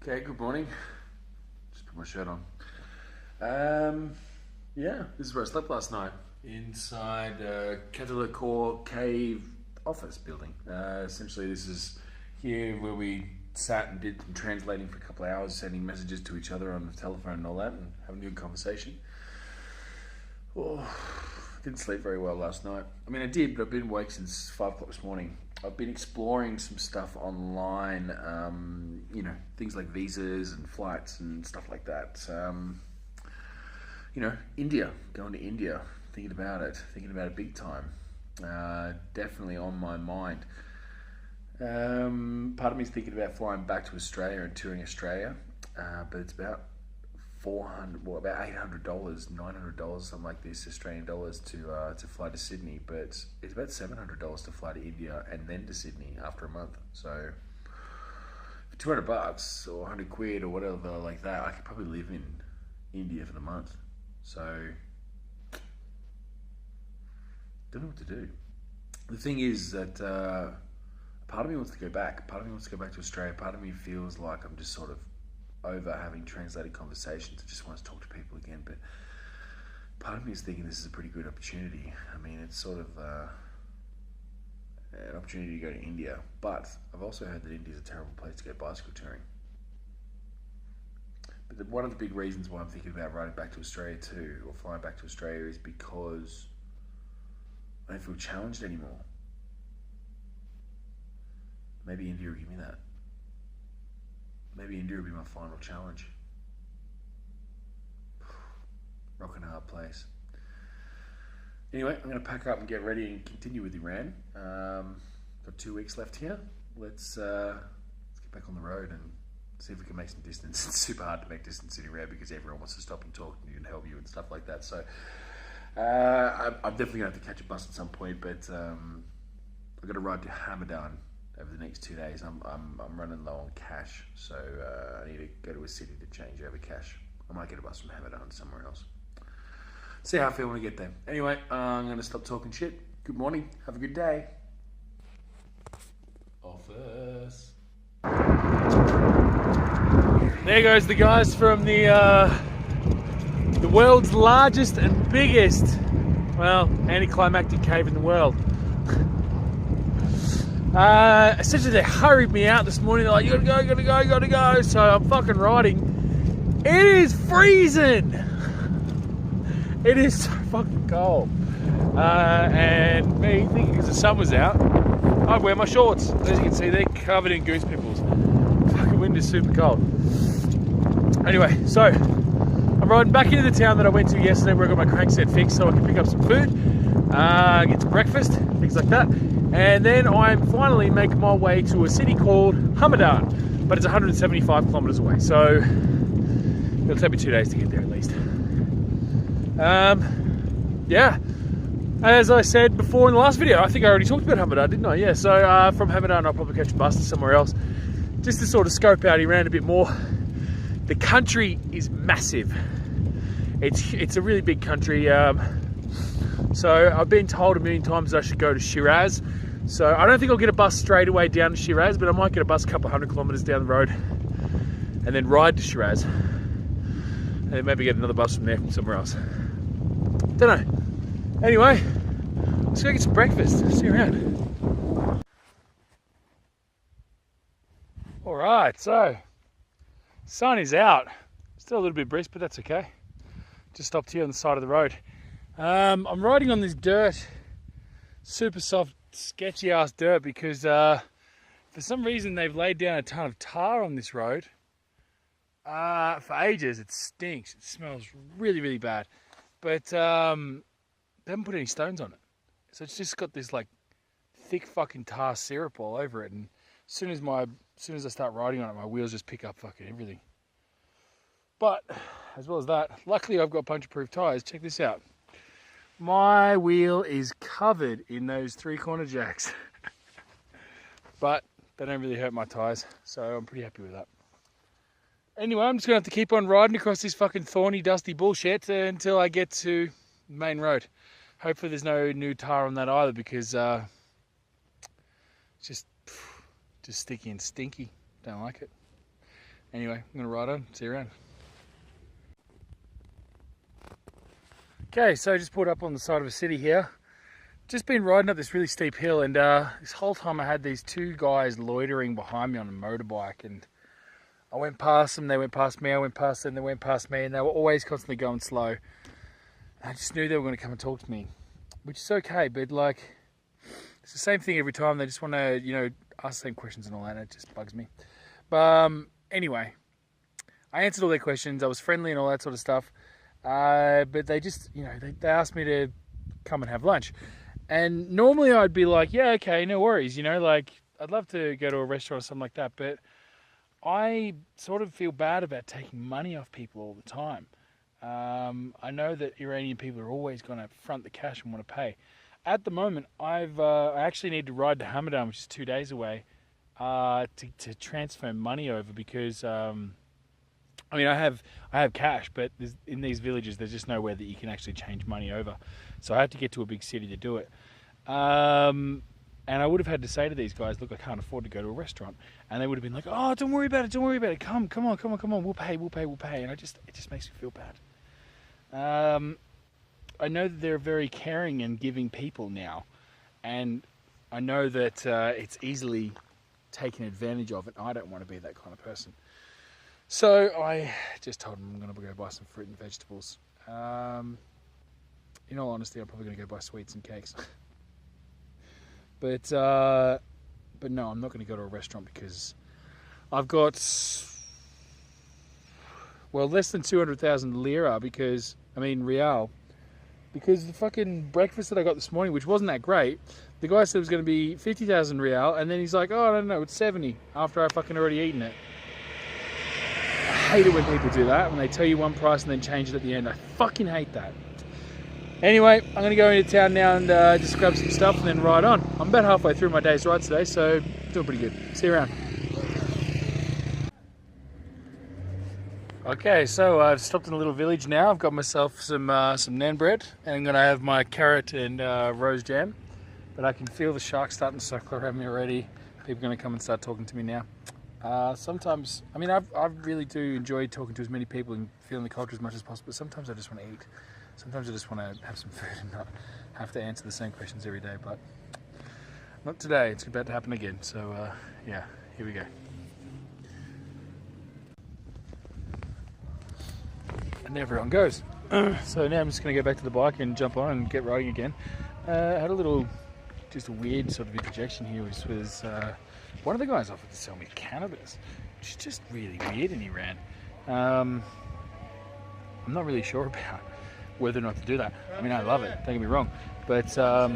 Okay, good morning. Just put my shirt on. Yeah, this is where I slept last night. Inside Catalacor Cave office building. Essentially, this is here where we sat and did some translating for a couple of hours, sending messages to each other on the telephone and all that, and having a good conversation. Oh, didn't sleep very well last night. I mean, I did, but I've been awake since 5 o'clock this morning. I've been exploring some stuff online, things like visas and flights and stuff like that. India, going to India, thinking about it big time. Definitely on my mind. Part of me is thinking about flying back to Australia and touring Australia, but it's about about $800, $900, something like this, Australian dollars to fly to Sydney. But it's about $700 to fly to India and then to Sydney after a month. So for $200 or 100 quid or whatever like that, I could probably live in India for the month. So don't know what to do. The thing is that part of me wants to go back. Part of me wants to go back to Australia. Part of me feels like I'm just sort of over having translated conversations. I just want to talk to people again. But part of me is thinking this is a pretty good opportunity. I mean, it's sort of an opportunity to go to India. But I've also heard that India is a terrible place to go bicycle touring. But one of the big reasons why I'm thinking about riding back to Australia too, or flying back to Australia, is because I don't feel challenged anymore. Maybe India will give me that. Maybe India will be my final challenge. Rock and hard place. Anyway, I'm going to pack up and get ready and continue with Iran. Got 2 weeks left here. Let's get back on the road and see if we can make some distance. It's super hard to make distance in Iran because everyone wants to stop and talk and help you and stuff like that. So I'm definitely going to have to catch a bus at some point, but I've got to ride to Hamadan over the next 2 days. I'm running low on cash, so I need to go to a city to change over cash. I might get a bus from Hamadan somewhere else. See how I feel when I get there. Anyway, I'm going to stop talking shit. Good morning. Have a good day. Office. There goes the guys from the world's largest and biggest, anticlimactic cave in the world. Essentially they hurried me out this morning. They're like, you gotta go. So I'm fucking riding. It is freezing. It is so fucking cold. And me thinking because the sun was out, I'd wear my shorts. As you can see, they're covered in goose pimples. Fucking wind is super cold. Anyway, so I'm riding back into the town that I went to yesterday where I got my crankset fixed so I can pick up some food, get some breakfast, things like that. And then I'm finally making my way to a city called Hamadan, but it's 175 kilometers away. So it'll take me 2 days to get there at least. As I said before in the last video, I think I already talked about Hamadan, didn't I? Yeah, so from Hamadan I'll probably catch a bus to somewhere else just to sort of scope out Iran a bit more. The country is massive. It's a really big country. So I've been told a million times I should go to Shiraz. So I don't think I'll get a bus straight away down to Shiraz, but I might get a bus a couple 100 kilometers down the road and then ride to Shiraz. And then maybe get another bus from there from somewhere else. Don't know. Anyway, let's go get some breakfast. See you around. All right, so sun is out. Still a little bit brisk, but that's okay. Just stopped here on the side of the road. I'm riding on this dirt, super soft, sketchy ass dirt because for some reason they've laid down a ton of tar on this road. For ages it stinks. It smells really, really bad. But they haven't put any stones on it. So it's just got this like thick fucking tar syrup all over it. And as soon as I start riding on it, my wheels just pick up fucking everything. But as well as that, luckily I've got puncture-proof tires. Check this out. My wheel is covered in those 3-corner jacks. But they don't really hurt my tires, so I'm pretty happy with that. Anyway, I'm just going to have to keep on riding across this fucking thorny, dusty bullshit until I get to the main road. Hopefully there's no new tar on that either because it's just sticky and stinky. Don't like it. Anyway, I'm going to ride on. See you around. Okay, so I just pulled up on the side of a city here. Just been riding up this really steep hill, and this whole time I had these two guys loitering behind me on a motorbike, and I went past them, they went past me, I went past them, they went past me, and they were always constantly going slow. I just knew they were going to come and talk to me, which is okay, but like, it's the same thing every time. They just want to, you know, ask the same questions and all that, and it just bugs me. But anyway, I answered all their questions, I was friendly and all that sort of stuff, but they just, you know, they asked me to come and have lunch. And normally I'd be like, yeah, okay, no worries, you know, like, I'd love to go to a restaurant or something like that, but I sort of feel bad about taking money off people all the time. I know that Iranian people are always going to front the cash and want to pay. At the moment, I actually need to ride to Hamadan, which is 2 days away, to transfer money over because, I mean, I have cash, but in these villages, there's just nowhere that you can actually change money over. So I have to get to a big city to do it. And I would have had to say to these guys, look, I can't afford to go to a restaurant. And they would have been like, oh, don't worry about it, don't worry about it. Come on, we'll pay. And it just makes me feel bad. I know that they're very caring and giving people now. And I know that it's easily taken advantage of, and I don't want to be that kind of person. So I just told them I'm going to go buy some fruit and vegetables. In all honesty, I'm probably going to go buy sweets and cakes. But no, I'm not going to go to a restaurant because I've got, well, less than 200,000 lira because, I mean, rial. Because the fucking breakfast that I got this morning, which wasn't that great, the guy said it was going to be 50,000 rial, and then he's like, oh, I don't know, it's 70 after I fucking already eaten it. I hate it when people do that, when they tell you one price and then change it at the end. I fucking hate that. Anyway, I'm going to go into town now and just grab some stuff and then ride on. I'm about halfway through my day's ride today, so doing pretty good. See you around. Okay, so I've stopped in a little village now. I've got myself some naan bread, and I'm going to have my carrot and rose jam. But I can feel the sharks starting to circle around me already. People are going to come and start talking to me now. Sometimes, I mean, I really do enjoy talking to as many people and feeling the culture as much as possible, but sometimes I just want to eat. Sometimes I just want to have some food and not have to answer the same questions every day, but not today. It's about to happen again. So, yeah, here we go. And there everyone goes. So now I'm just going to go back to the bike and jump on and get riding again. I had just a weird sort of interjection here, which was one of the guys offered to sell me cannabis, which is just really weird in Iran. I'm not really sure about whether or not to do that. I mean, I love it, don't get me wrong, but I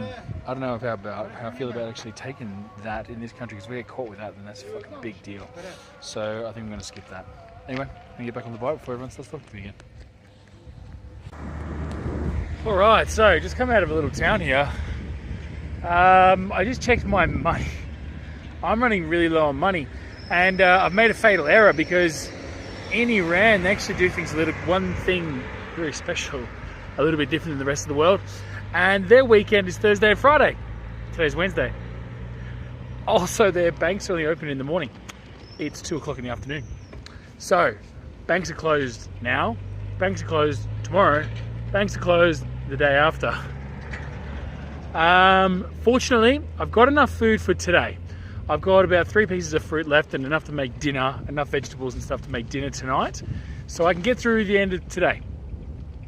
don't know about how I feel about actually taking that in this country, because if we get caught with that, then that's a fucking big deal. So I think I'm going to skip that. Anyway, I'm going to get back on the bike before everyone starts talking to me again. Alright, so just come out of a little town here. I just checked my money. I'm running really low on money, and I've made a fatal error because in Iran they actually do things one thing very special, a little bit different than the rest of the world, and their weekend is Thursday and Friday. Today's Wednesday. Also, their banks are only open in the morning. It's 2 o'clock in the afternoon. So, banks are closed now, banks are closed tomorrow, banks are closed the day after. Fortunately, I've got enough food for today. I've got about 3 pieces of fruit left and enough to make dinner, enough vegetables and stuff to make dinner tonight. So I can get through the end of today.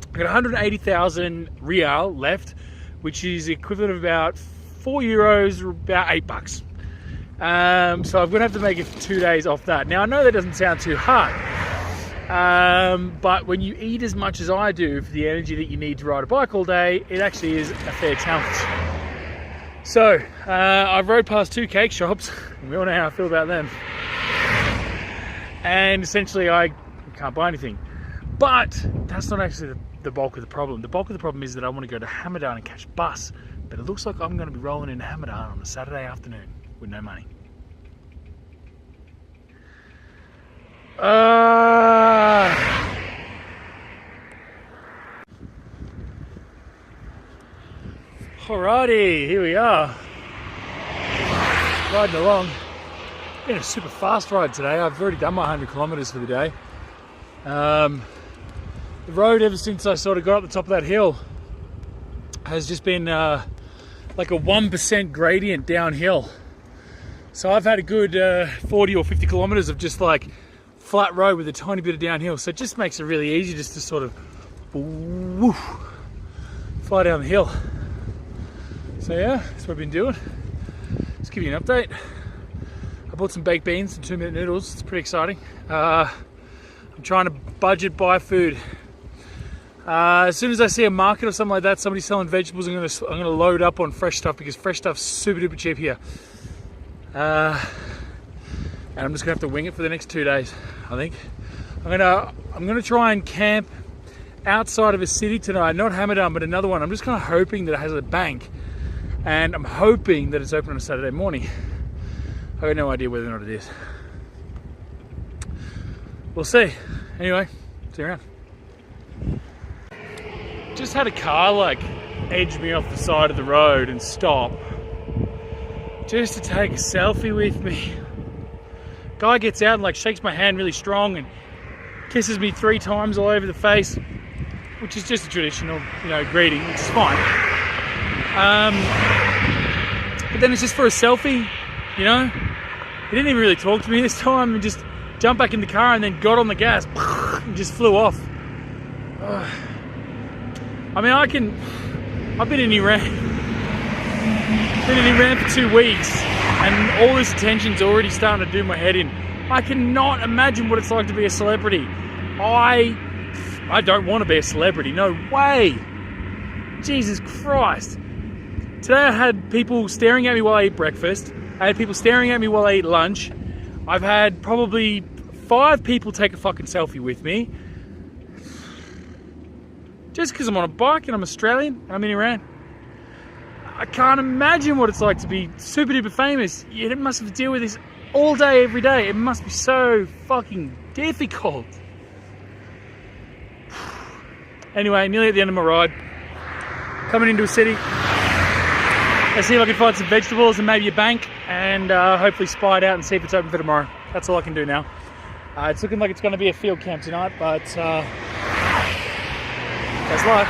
I've got 180,000 rial left, which is equivalent of about €4, or about $8. So I'm going to have to make it for 2 days off that. Now, I know that doesn't sound too hard, but when you eat as much as I do for the energy that you need to ride a bike all day, it actually is a fair challenge. So, I've rode past 2 cake shops, and we all know how I feel about them. And essentially, I can't buy anything. But that's not actually the bulk of the problem. The bulk of the problem is that I want to go to Hamadan and catch a bus, but it looks like I'm going to be rolling into Hamadan on a Saturday afternoon with no money. Alrighty, here we are. Riding along. Been a super fast ride today. I've already done my 100 kilometers for the day. The road ever since I sort of got up the top of that hill has just been like a 1% gradient downhill. So I've had a good 40 or 50 kilometers of just like flat road with a tiny bit of downhill. So it just makes it really easy just to sort of woof, fly down the hill. So yeah, that's what I've been doing. Just give you an update. I bought some baked beans and 2-minute noodles. It's pretty exciting. I'm trying to budget buy food. As soon as I see a market or something like that, somebody selling vegetables, I'm gonna load up on fresh stuff because fresh stuff's super duper cheap here. And I'm just gonna have to wing it for the next 2 days, I think. I'm gonna try and camp outside of a city tonight, not Hamadan, but another one. I'm just kind of hoping that it has a bank, and I'm hoping that it's open on a Saturday morning. I have no idea whether or not it is. We'll see. Anyway, see you around. Just had a car like edge me off the side of the road and stop just to take a selfie with me. Guy gets out and like shakes my hand really strong and kisses me 3 times all over the face, which is just a traditional, greeting, which is fine. But then it's just for a selfie, He didn't even really talk to me this time and just jumped back in the car and then got on the gas and just flew off. I mean, I've been in Iran. Been in Iran for 2 weeks and all this attention's already starting to do my head in. I cannot imagine what it's like to be a celebrity. I don't want to be a celebrity, no way. Jesus Christ. Today I had people staring at me while I eat breakfast. I had people staring at me while I eat lunch. I've had probably 5 people take a fucking selfie with me. Just because I'm on a bike and I'm Australian and I'm in Iran. I can't imagine what it's like to be super duper famous. You must have to deal with this all day, every day. It must be so fucking difficult. Anyway, nearly at the end of my ride. Coming into a city. Let's see if I can find some vegetables and maybe a bank and hopefully spy it out and see if it's open for tomorrow. That's all I can do now. It's looking like it's going to be a field camp tonight, but that's life.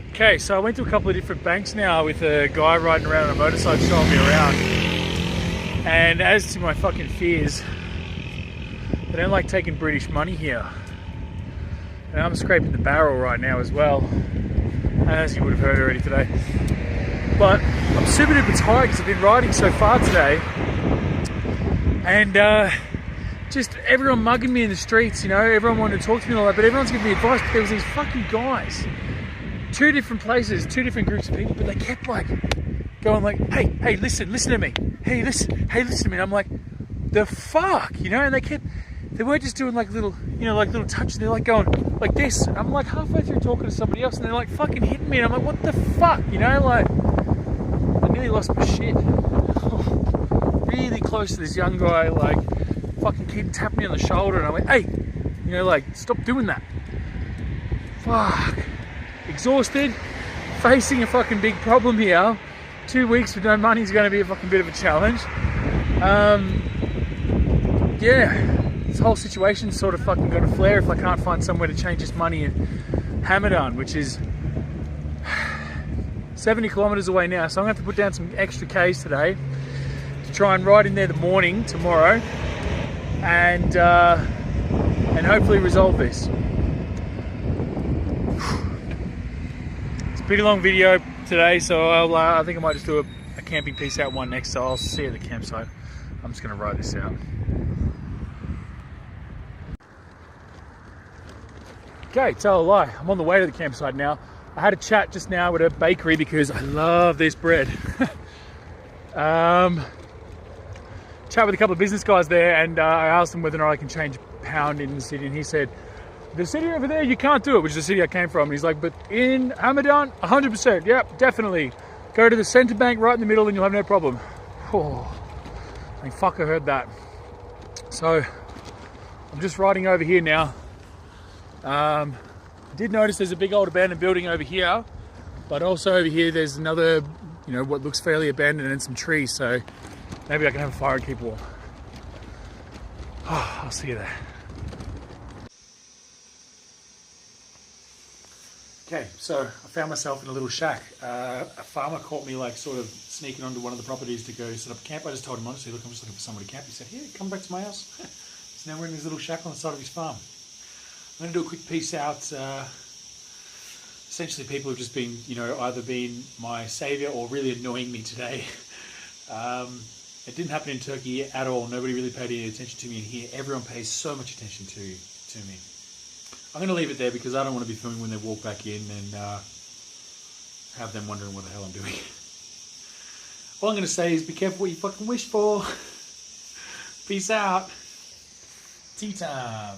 Okay, so I went to a couple of different banks now with a guy riding around on a motorcycle showing me around. And as to my fucking fears, they don't like taking British money here. And I'm scraping the barrel right now as well, as you would have heard already today. But I'm super duper tired because I've been riding so far today. And just everyone mugging me in the streets, everyone wanted to talk to me and all that, but everyone's giving me advice. But there was these fucking guys, 2 different places, 2 different groups of people, but they kept like going like, hey, listen to me. Hey, listen to me. And I'm like, the fuck, and they weren't just doing like little, like little touches. They're like going like this. And I'm like halfway through talking to somebody else and they're like fucking hitting me. And I'm like, what the fuck, like, I nearly lost my shit. Really close to this young guy, like, fucking keep tapping me on the shoulder. And I went, hey, like, stop doing that. Fuck. Exhausted, facing a fucking big problem here. 2 weeks with no money is going to be a fucking bit of a challenge. Yeah. This whole situation's sort of fucking got a flare if I can't find somewhere to change this money in Hamadan, which is 70 kilometers away now. So I'm going to have to put down some extra Ks today to try and ride in there the morning tomorrow and hopefully resolve this. It's a pretty long video today, so I think I might just do a camping peace out one next, so I'll see you at the campsite. I'm just going to ride this out. Okay, tell a lie. I'm on the way to the campsite now. I had a chat just now with a bakery because I love this bread. Chat with a couple of business guys there, and I asked them whether or not I can change pound in the city, and he said, the city over there, you can't do it, which is the city I came from. And he's like, but in Hamadan, 100%, yep, definitely. Go to the centre bank right in the middle and you'll have no problem. Oh, I mean, fuck, I heard that. So, I'm just riding over here now. I did notice there's a big old abandoned building over here, but also over here there's another, what looks fairly abandoned and some trees. So Maybe I can have a fire and keep warm. Oh, I'll see you there. Okay, so I found myself in a little shack. A farmer caught me like sort of sneaking onto one of the properties to go set up camp. I just told him honestly, look, I'm just looking for somewhere to camp. He said, yeah, come back to my house. So now we're in this little shack on the side of his farm. I'm going to do a quick peace out. Essentially people have just been, you know, either been my saviour or really annoying me today. It didn't happen in Turkey at all. Nobody really paid any attention to me, and here everyone pays so much attention to me. I'm going to leave it there because I don't want to be filming when they walk back in and have them wondering what the hell I'm doing. All I'm going to say is be careful what you fucking wish for. Peace out. Tea time.